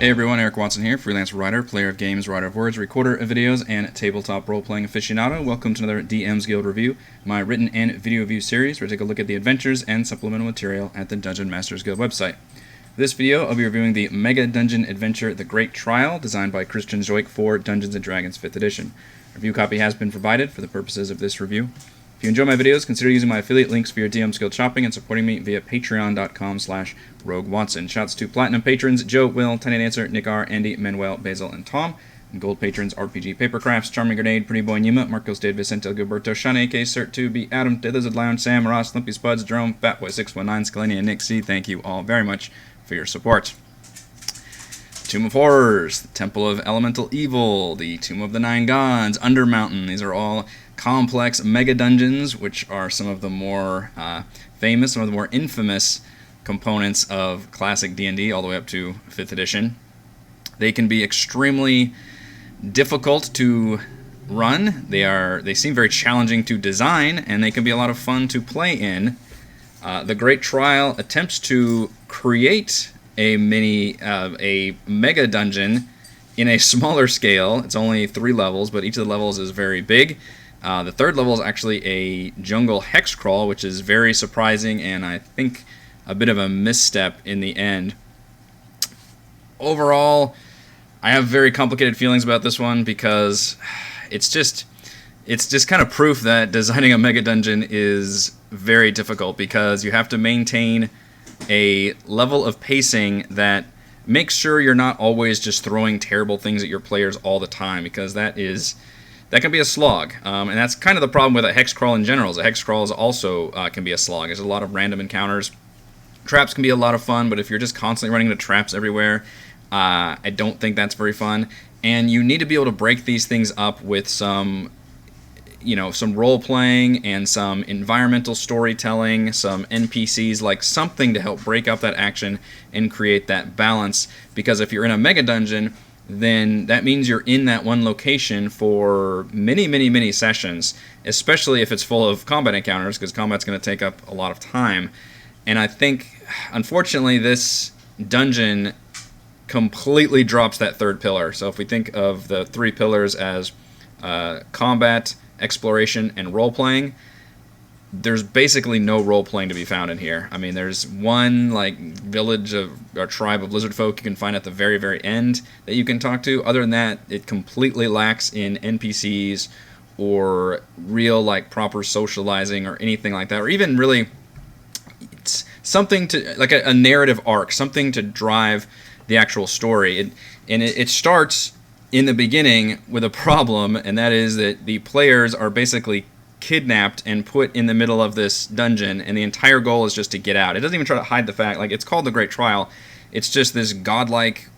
Hey everyone, Eric Watson here, freelance writer, player of games, writer of words, recorder of videos, and tabletop role-playing aficionado. Welcome to another DM's Guild review, my written and video review series where I take a look at the adventures and supplemental material at the Dungeon Masters Guild website. For this video, I'll be reviewing the Mega Dungeon Adventure The Great Trial, designed by Christian Zeuch for Dungeons & Dragons 5th edition. A review copy has been provided for the purposes of this review. If you enjoy my videos, consider using my affiliate links for your DM's Guild shopping and supporting me via patreon.com/roguewatson. Shouts to Platinum patrons Joe, Will, Tiny Dancer, Nick R, Andy, Manuel, Basil, and Tom. And Gold patrons RPG Papercrafts, Charming Grenade, Pretty Boy Nima, Marcos Dade, Vicente, Gilberto, Shane, AK, Cert2B, Adam, Dead Lizard Lounge, Sam, Ross, Limpy Spuds, Jerome, Fatboy619, Scalenia, and Nick C. Thank you all very much for your support. Tomb of Horrors, the Temple of Elemental Evil, the Tomb of the Nine Gods, Undermountain. These are all complex mega dungeons, which are some of the more famous, some of the more infamous components of classic D&D, all the way up to 5th edition. They can be extremely difficult to run. They seem very challenging to design, and they can be a lot of fun to play in. The Great Trial attempts to create a mega dungeon in a smaller scale. It's only 3 levels, but each of the levels is very big. The 3rd level is actually a jungle hex crawl, which is very surprising and I think a bit of a misstep in the end. Overall, I have very complicated feelings about this one because it's just kind of proof that designing a mega dungeon is very difficult, because you have to maintain a level of pacing that makes sure you're not always just throwing terrible things at your players all the time, because that can be a slog. And that's kind of the problem with a hex crawl in general. A hex crawl is also can be a slog. There's a lot of random encounters. Traps can be a lot of fun, but if you're just constantly running into traps everywhere, I don't think that's very fun. And you need to be able to break these things up with some role-playing and some environmental storytelling, some NPCs, like something to help break up that action and create that balance. Because if you're in a mega dungeon, then that means you're in that one location for many, many, many sessions, especially if it's full of combat encounters, because combat's going to take up a lot of time. And I think, unfortunately, this dungeon completely drops that 3rd pillar. So if we think of the 3 pillars as combat, exploration, and role-playing, there's basically no role-playing to be found in here. I mean, there's one village or tribe of lizard folk you can find at the very, very end that you can talk to. Other than that, it completely lacks in NPCs or real proper socializing or anything like that, or even really something to a narrative arc, something to drive the actual story. It starts in the beginning with a problem, and that is that the players are basically kidnapped and put in the middle of this dungeon, and the entire goal is just to get out. It doesn't even try to hide the fact, it's called the Great Trial. It's just this godlike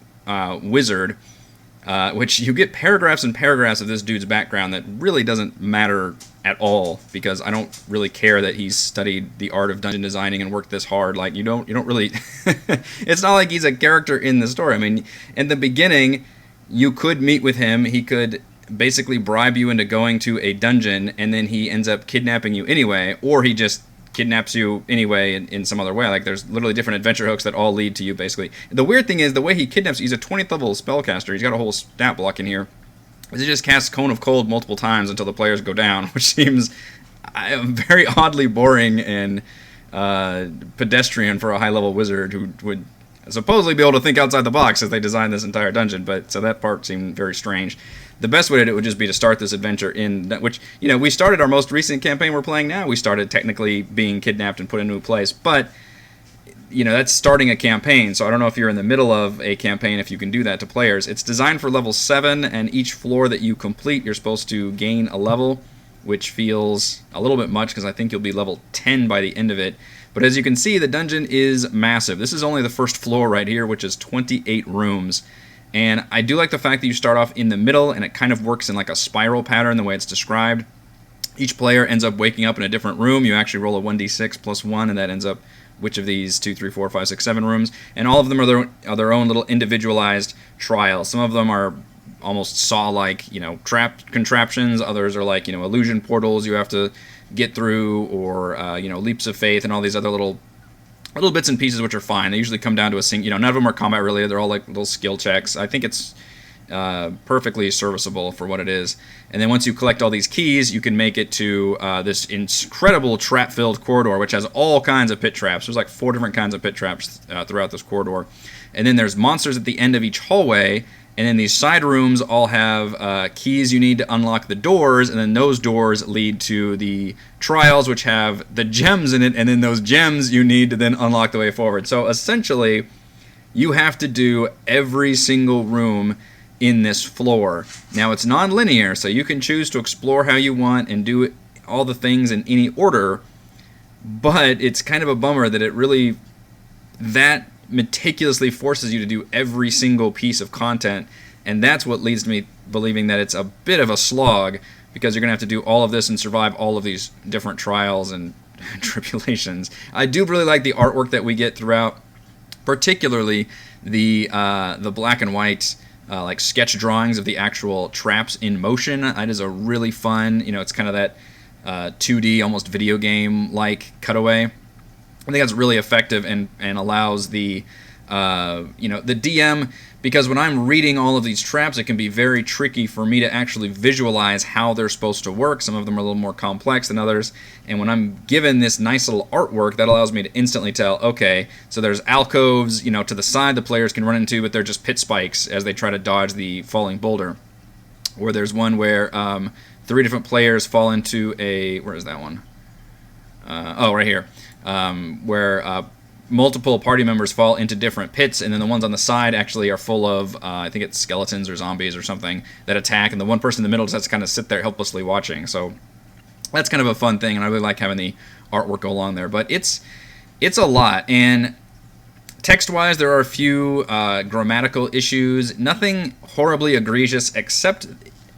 wizard, which you get paragraphs and paragraphs of this dude's background that really doesn't matter at all, because I don't really care that he's studied the art of dungeon designing and worked this hard. You don't really it's not like he's a character in the story. I mean, in the beginning, you could meet with him. He could basically bribe you into going to a dungeon, and then he ends up kidnapping you anyway, or he just kidnaps you anyway in some other way. There's literally different adventure hooks that all lead to you, basically. The weird thing is, the way he kidnaps you, he's a 20th level spellcaster. He's got a whole stat block in here. He just casts Cone of Cold multiple times until the players go down, which seems very oddly boring and pedestrian for a high-level wizard who would supposedly be able to think outside the box as they designed this entire dungeon, so that part seemed very strange. The best way to do it would just be to start this adventure which, we started our most recent campaign we're playing now. We started technically being kidnapped and put in a new place, but, that's starting a campaign, so I don't know if you're in the middle of a campaign if you can do that to players. It's designed for level 7, and each floor that you complete, you're supposed to gain a level, which feels a little bit much, because I think you'll be level 10 by the end of it. But as you can see, the dungeon is massive. This is only the first floor right here, which is 28 rooms. And I do like the fact that you start off in the middle, and it kind of works in a spiral pattern the way it's described. Each player ends up waking up in a different room. You actually roll a 1d6 plus 1, and that ends up which of these 2, 3, 4, 5, 6, 7 rooms. And all of them are their own little individualized trials. Some of them are almost Saw-like, trap contraptions. Others are illusion portals you have to get through, or leaps of faith and all these other little little bits and pieces which are fine. They usually come down to none of them are combat related. They're all like little skill checks. I think it's perfectly serviceable for what it is. And then once you collect all these keys, you can make it to this incredible trap-filled corridor, which has all kinds of pit traps. There's like 4 different kinds of pit traps throughout this corridor. And then there's monsters at the end of each hallway. And then these side rooms all have keys you need to unlock the doors, and then those doors lead to the trials, which have the gems in it, and then those gems you need to then unlock the way forward. So essentially, you have to do every single room in this floor. Now, it's non-linear, so you can choose to explore how you want and do all the things in any order, but it's kind of a bummer that it really that meticulously forces you to do every single piece of content, and that's what leads to me believing that it's a bit of a slog, because you're going to have to do all of this and survive all of these different trials and tribulations. I do really like the artwork that we get throughout, particularly the black and white like sketch drawings of the actual traps in motion. That is a really fun, it's kind of that 2D, almost video game like cutaway. I think that's really effective and allows the the DM, because when I'm reading all of these traps, it can be very tricky for me to actually visualize how they're supposed to work. Some of them are a little more complex than others, and when I'm given this nice little artwork, that allows me to instantly tell, okay, so there's alcoves, to the side the players can run into, but they're just pit spikes as they try to dodge the falling boulder. Or there's one where 3 different players fall into where is that one? Right here. Where multiple party members fall into different pits, and then the ones on the side actually are full of, I think it's skeletons or zombies or something that attack, and the one person in the middle just has to kind of sit there helplessly watching. So that's kind of a fun thing, and I really like having the artwork go along there. But it's a lot, and text-wise, there are a few grammatical issues. Nothing horribly egregious, except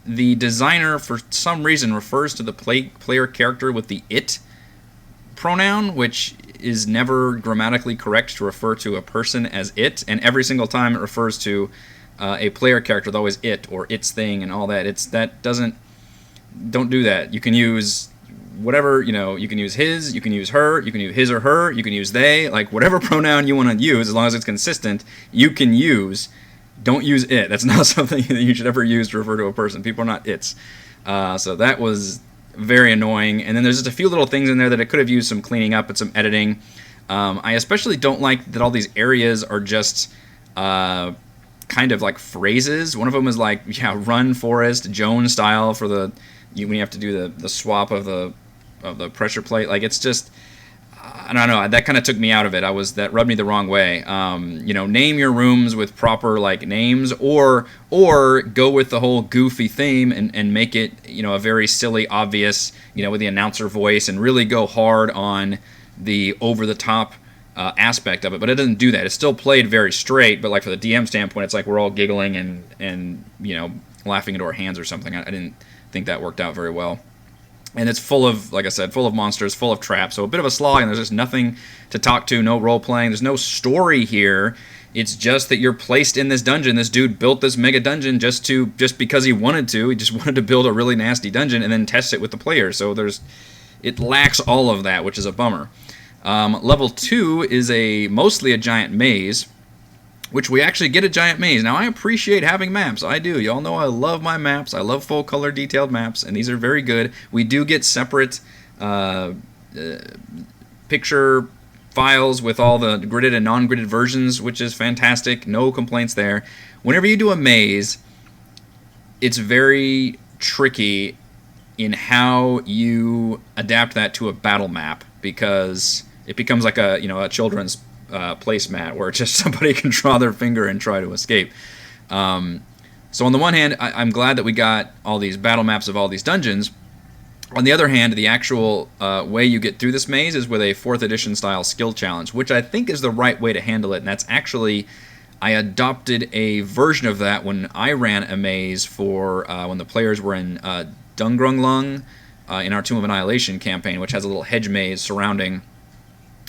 the designer, for some reason, refers to the player character with the it pronoun, which is never grammatically correct to refer to a person as it, and every single time it refers to a player character, it's always it or its thing and all that. Don't do that. You can use whatever, you can use his, you can use her, you can use his or her, you can use they, like whatever pronoun you want to use, as long as it's consistent, you can use. Don't use it. That's not something that you should ever use to refer to a person. People are not its. So that was very annoying. And then there's just a few little things in there that it could have used some cleaning up and some editing. I especially don't like that all these areas are just kind of like phrases. One of them is like, run Forrest, Joan style for when you have to do the swap of the pressure plate. Like, it's just, I don't know, that kind of took me out of it. That rubbed me the wrong way. Name your rooms with proper like names, or go with the whole goofy theme and make it, a very silly, obvious, with the announcer voice, and really go hard on the over the top aspect of it. But it doesn't do that. It's still played very straight, but like for the DM standpoint, it's like we're all giggling and laughing into our hands or something. I didn't think that worked out very well. And it's full of, like I said, full of monsters, full of traps. So a bit of a slog, and there's just nothing to talk to, no role-playing. There's no story here. It's just that you're placed in this dungeon. This dude built this mega dungeon just because he wanted to. He just wanted to build a really nasty dungeon and then test it with the players. So it lacks all of that, which is a bummer. Level 2 is mostly a giant maze, which we actually get a giant maze. Now, I appreciate having maps. I do. Y'all know I love my maps. I love full-color detailed maps, and these are very good. We do get separate picture files with all the gridded and non-gridded versions, which is fantastic. No complaints there. Whenever you do a maze, it's very tricky in how you adapt that to a battle map, because it becomes like a children's placemat where just somebody can draw their finger and try to escape. So on the one hand, I'm glad that we got all these battle maps of all these dungeons. On the other hand, the actual way you get through this maze is with a 4th edition style skill challenge, which I think is the right way to handle it. And that's actually, I adopted a version of that when I ran a maze for when the players were in Dungrunglung in our Tomb of Annihilation campaign, which has a little hedge maze surrounding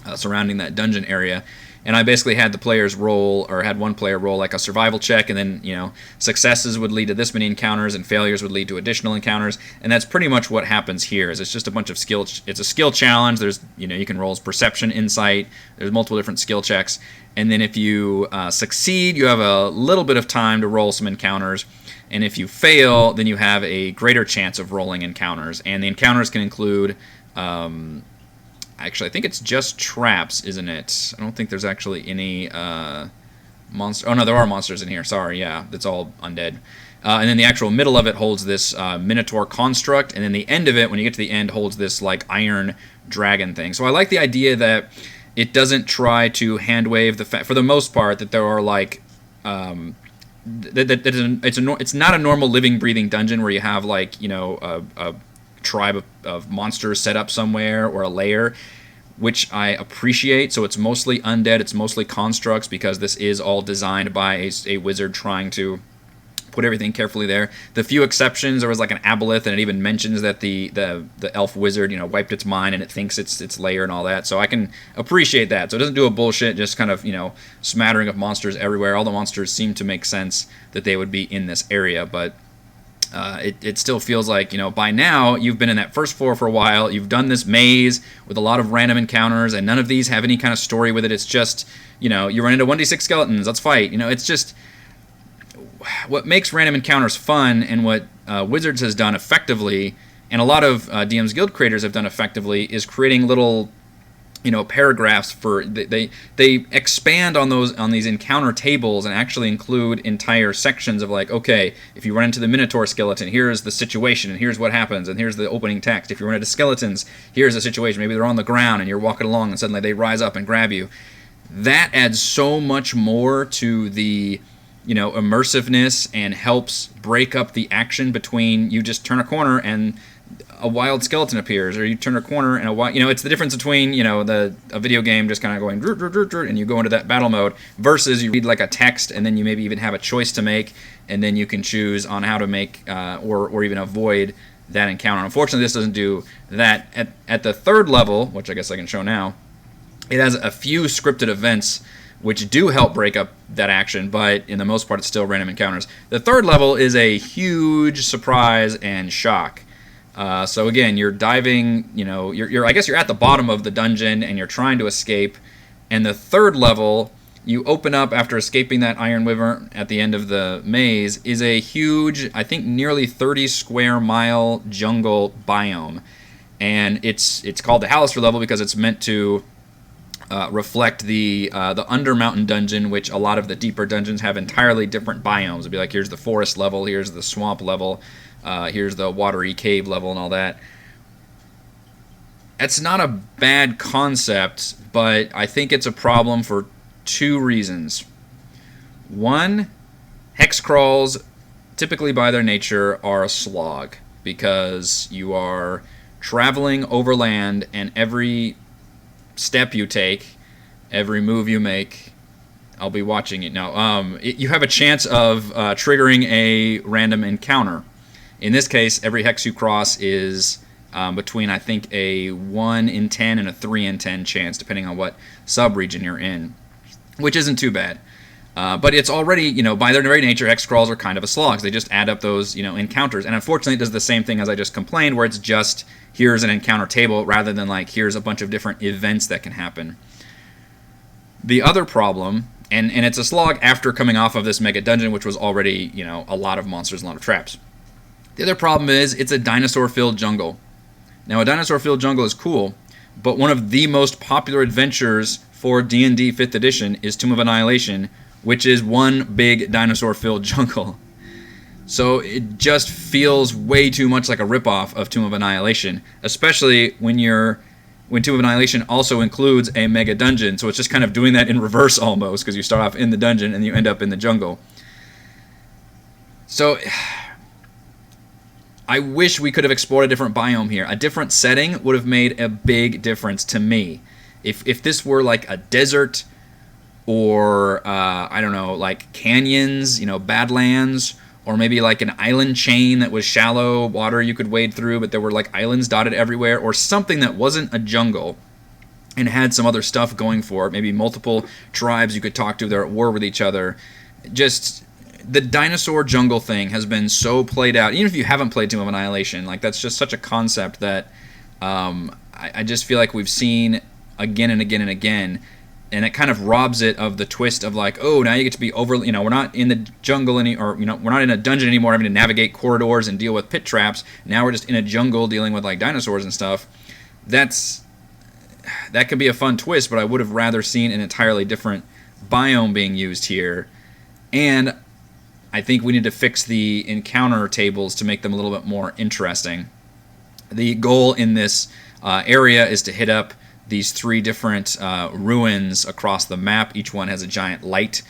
that dungeon area. and I basically had the players roll, or had one player roll like a survival check, and then successes would lead to this many encounters, and failures would lead to additional encounters, and that's pretty much what happens here. Is it's just a bunch of skill. It's a skill challenge. There's you can roll perception, insight. There's multiple different skill checks, and then if you succeed, you have a little bit of time to roll some encounters. And if you fail, then you have a greater chance of rolling encounters. And the encounters can include, actually, I think it's just traps, isn't it? I don't think there's actually any monster. Oh, no, there are monsters in here. Sorry, yeah, that's all undead. And then the actual middle of it holds this Minotaur construct. And then the end of it, when you get to the end, holds this, like, iron dragon thing. So I like the idea that it doesn't try to hand-wave the fact, for the most part, that there are, like... it's not a normal living, breathing dungeon where you have like a tribe of monsters set up somewhere or a lair, which I appreciate. So it's mostly undead, it's mostly constructs, because this is all designed by a wizard trying to put everything carefully there. The few exceptions, there was like an aboleth, and it even mentions that the elf wizard wiped its mind and it thinks its lair and all that. So I can appreciate that. So it doesn't do a bullshit just kind of smattering of monsters everywhere. All the monsters seem to make sense that they would be in this area, but it still feels like by now you've been in that first floor for a while. You've done this maze with a lot of random encounters, and none of these have any kind of story with it. It's just you run into 1d6 skeletons, let's fight. It's just what makes random encounters fun, and what Wizards has done effectively, and a lot of DM's Guild creators have done effectively, is creating little, paragraphs for they expand on these encounter tables and actually include entire sections of like, okay, if you run into the Minotaur skeleton, here's the situation, and here's what happens, and here's the opening text. If you run into skeletons, here's the situation. Maybe they're on the ground and you're walking along, and suddenly they rise up and grab you. That adds so much more to the immersiveness, and helps break up the action between you just turn a corner and a wild skeleton appears, or you turn a corner and a wild, it's the difference between, a video game just kind of going, and you go into that battle mode, versus you read like a text, and then you maybe even have a choice to make, and then you can choose on how to make, or even avoid that encounter. Unfortunately, this doesn't do that. At the third level, which I guess I can show now, it has a few scripted events which do help break up that action, but in the most part, it's still random encounters. The third level is a huge surprise and shock. So again, you're diving, I guess you're at the bottom of the dungeon, and you're trying to escape. And the third level, you open up after escaping that Iron Wyvern at the end of the maze, is a huge, I think nearly 30 square mile jungle biome. And it's called the Hallister level because it's meant to reflect the Undermountain dungeon, which a lot of the deeper dungeons have entirely different biomes. It'd be like, here's the forest level, here's the swamp level, here's the watery cave level, and all that. It's not a bad concept, but I think it's a problem for two reasons. One, hex crawls, typically by their nature, are a slog, because you are traveling overland, and every step you take, every move you make, I'll be watching it now. You have a chance of triggering a random encounter. In this case, every hex you cross is between, I think, a 1 in 10 and a 3 in 10 chance, depending on what sub-region you're in, which isn't too bad. But it's already, by their very nature, hex crawls are kind of a slog. They just add up those, encounters. And unfortunately, it does the same thing as I just complained, where it's just, here's an encounter table, rather than like, here's a bunch of different events that can happen. The other problem, and it's a slog after coming off of this mega dungeon, which was already, a lot of monsters, a lot of traps. The other problem is, it's a dinosaur-filled jungle. Now, a dinosaur-filled jungle is cool, but one of the most popular adventures for D&D 5th edition is Tomb of Annihilation, which is one big dinosaur-filled jungle. So it just feels way too much like a ripoff of Tomb of Annihilation, especially when Tomb of Annihilation also includes a mega dungeon. So it's just kind of doing that in reverse almost, because you start off in the dungeon and you end up in the jungle. So I wish we could have explored a different biome here. A different setting would have made a big difference to me. If this were like a desert, or I don't know, like canyons, badlands, or maybe like an island chain that was shallow water you could wade through, but there were like islands dotted everywhere, or something that wasn't a jungle, and had some other stuff going for it, maybe multiple tribes you could talk to that are at war with each other. Just the dinosaur jungle thing has been so played out. Even if you haven't played Tomb of Annihilation, like that's just such a concept that I just feel like we've seen again and again and again, and it kind of robs it of the twist of like, oh, now you get to be over. You know, we're not in the jungle or we're not in a dungeon anymore, having to navigate corridors and deal with pit traps. Now we're just in a jungle dealing with like dinosaurs and stuff. That could be a fun twist, but I would have rather seen an entirely different biome being used here. And I think we need to fix the encounter tables to make them a little bit more interesting. The goal in this area is to hit up these 3 different ruins across the map. Each one has a giant light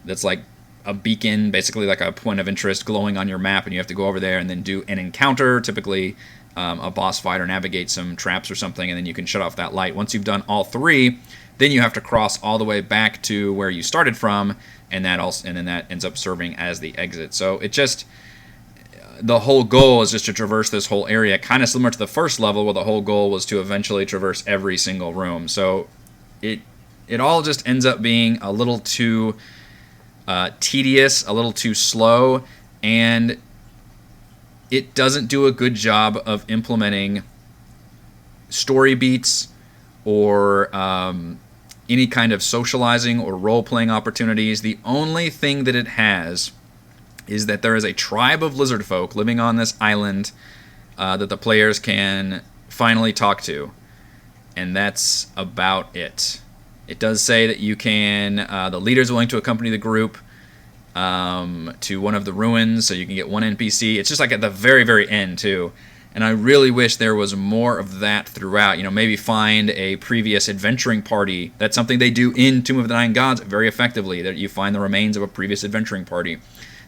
that's like a beacon, basically like a point of interest glowing on your map, and you have to go over there and then do an encounter, typically a boss fight or navigate some traps or something, and then you can shut off that light. Once you've done all 3, then you have to cross all the way back to where you started from, and then that ends up serving as the exit. So it just, the whole goal is just to traverse this whole area, kind of similar to the first level, where the whole goal was to eventually traverse every single room. So it all just ends up being a little too tedious, a little too slow, and it doesn't do a good job of implementing story beats or any kind of socializing or role-playing opportunities. The only thing that it has is that there is a tribe of lizard folk living on this island that the players can finally talk to, and that's about it. It does say that you can, the leader is willing to accompany the group to one of the ruins, so you can get one NPC. It's just like at the very, very end, too. And I really wish there was more of that throughout. You know, maybe find a previous adventuring party. That's something they do in Tomb of the Nine Gods very effectively, that you find the remains of a previous adventuring party.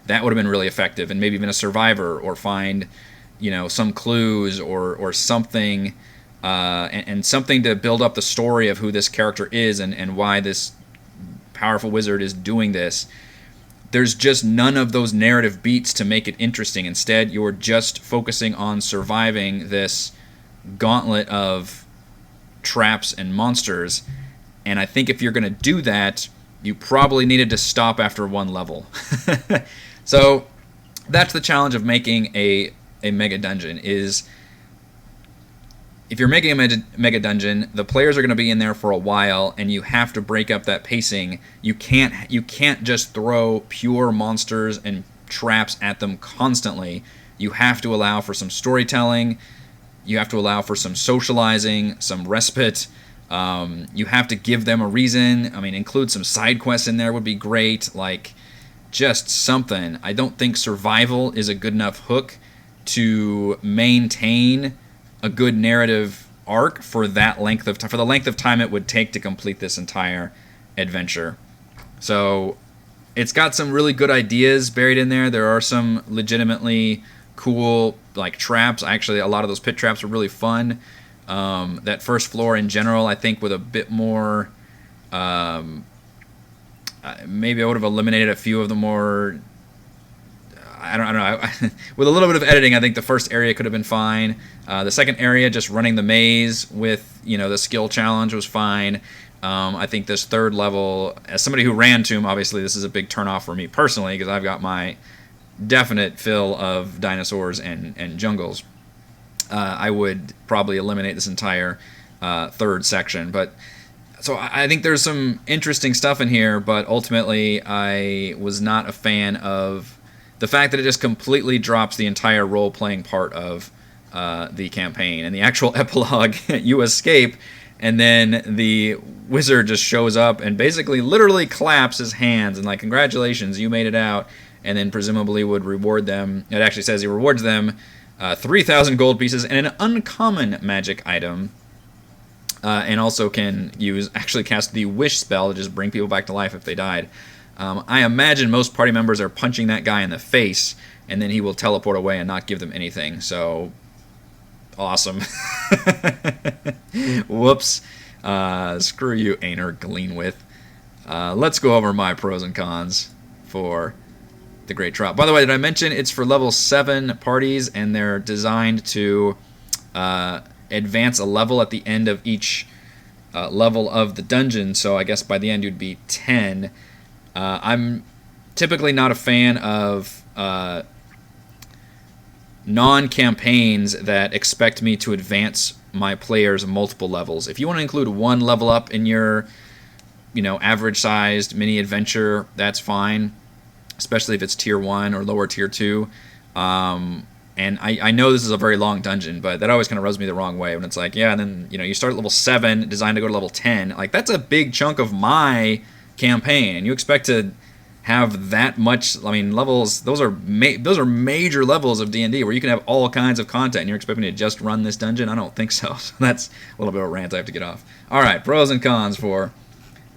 That would have been really effective, and maybe even a survivor, or find, you know, some clues or something, and something to build up the story of who this character is and why this powerful wizard is doing this. There's just none of those narrative beats to make it interesting. Instead, you're just focusing on surviving this gauntlet of traps and monsters. And I think if you're going to do that, you probably needed to stop after one level. So that's the challenge of making a mega dungeon, is if you're making a mega dungeon, the players are going to be in there for a while, and you have to break up that pacing. You can't just throw pure monsters and traps at them constantly. You have to allow for some storytelling. You have to allow for some socializing, some respite. You have to give them a reason. I mean, include some side quests in there would be great. Like, just something. I don't think survival is a good enough hook to maintain a good narrative arc for that length of time, for the length of time it would take to complete this entire adventure. So it's got some really good ideas buried in there. There are some legitimately cool like traps. Actually, a lot of those pit traps were really fun. That first floor in general, I think, with a bit more, maybe I would have eliminated a few of the more, I don't know. With a little bit of editing, I think the first area could have been fine. The second area, just running the maze with, you know, the skill challenge, was fine. I think this third level, as somebody who ran Tomb, obviously this is a big turnoff for me personally, because I've got my definite fill of dinosaurs and jungles. I would probably eliminate this entire third section. But so I think there's some interesting stuff in here, but ultimately I was not a fan of the fact that it just completely drops the entire role-playing part of the campaign. And the actual epilogue, you escape, and then the wizard just shows up and basically literally claps his hands and like, congratulations, you made it out, and then presumably would reward them. It actually says he rewards them 3,000 gold pieces and an uncommon magic item, and also can actually cast the wish spell to just bring people back to life if they died. I imagine most party members are punching that guy in the face, and then he will teleport away and not give them anything. So, awesome. Whoops. Screw you, Aner Gleanwith. Let's go over my pros and cons for the Great Drop. By the way, did I mention it's for level 7 parties, and they're designed to advance a level at the end of each level of the dungeon, so I guess by the end you'd be 10. I'm typically not a fan of non-campaigns that expect me to advance my players multiple levels. If you want to include one level up in your, average-sized mini adventure, that's fine, especially if it's tier 1 or lower tier 2. And I know this is a very long dungeon, but that always kind of rubs me the wrong way when it's like, yeah, and then, you start at level 7, designed to go to level 10. Like, that's a big chunk of my campaign, and you expect to have that much. I mean, levels, those are major levels of D&D where you can have all kinds of content, and you're expecting me to just run this dungeon? I don't think so. So that's a little bit of a rant I have to get off. All right, pros and cons for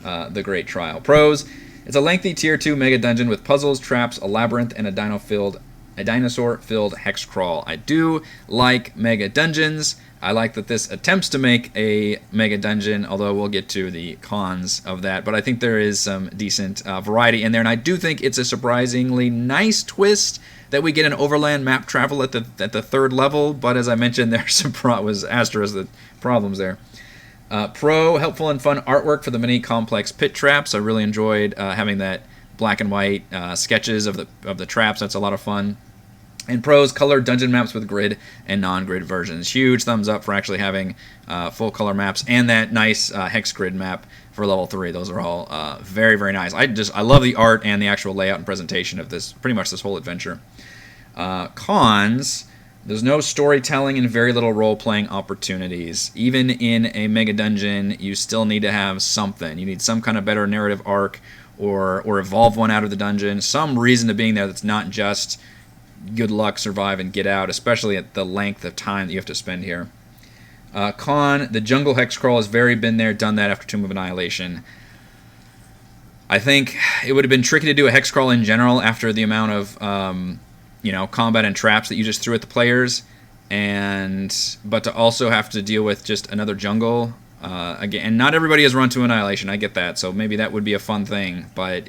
the Great Trial. Pros: it's a lengthy tier 2 mega dungeon with puzzles, traps, a labyrinth, and a dinosaur-filled hex crawl. I do like mega dungeons. I like that this attempts to make a mega dungeon, although we'll get to the cons of that. But I think there is some decent variety in there, and I do think it's a surprisingly nice twist that we get an overland map travel at the 3rd level. But as I mentioned, there's some the problems there. Pro: helpful and fun artwork for the many complex pit traps. I really enjoyed having that black and white sketches of the traps. That's a lot of fun. And pros: colored dungeon maps with grid and non-grid versions. Huge thumbs up for actually having full color maps and that nice hex grid map for level 3. Those are all very, very nice. I love the art and the actual layout and presentation of pretty much this whole adventure. Cons: there's no storytelling and very little role-playing opportunities. Even in a mega dungeon, you still need to have something. You need some kind of better narrative arc, or evolve one out of the dungeon. Some reason to being there that's not just good luck, survive, and get out, especially at the length of time that you have to spend here. Con: the jungle hex crawl has very been there, done that after Tomb of Annihilation. I think it would have been tricky to do a hex crawl in general after the amount of combat and traps that you just threw at the players, but to also have to deal with just another jungle. Again, and not everybody has run to Annihilation. I get that, so maybe that would be a fun thing. But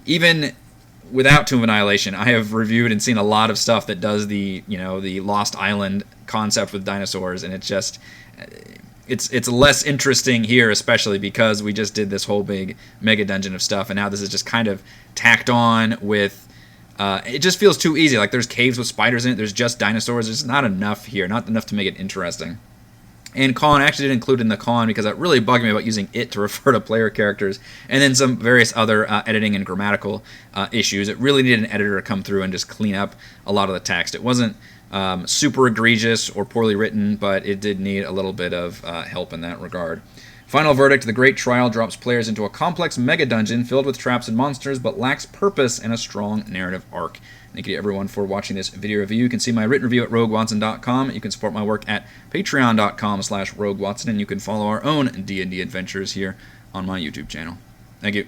even without Tomb of Annihilation, I have reviewed and seen a lot of stuff that does the Lost Island concept with dinosaurs, and it's less interesting here, especially because we just did this whole big mega dungeon of stuff, and now this is just kind of tacked on with. It just feels too easy. Like, there's caves with spiders in it. There's just dinosaurs. There's not enough here. Not enough to make it interesting. And con, I actually didn't include in the con because that really bugged me about using it to refer to player characters. And then some various other editing and grammatical issues. It really needed an editor to come through and just clean up a lot of the text. It wasn't super egregious or poorly written, but it did need a little bit of help in that regard. Final verdict: the Great Trial drops players into a complex mega dungeon filled with traps and monsters, but lacks purpose and a strong narrative arc. Thank you to everyone for watching this video review. You can see my written review at roguewatson.com. You can support my work at patreon.com/roguewatson, and you can follow our own D&D adventures here on my YouTube channel. Thank you.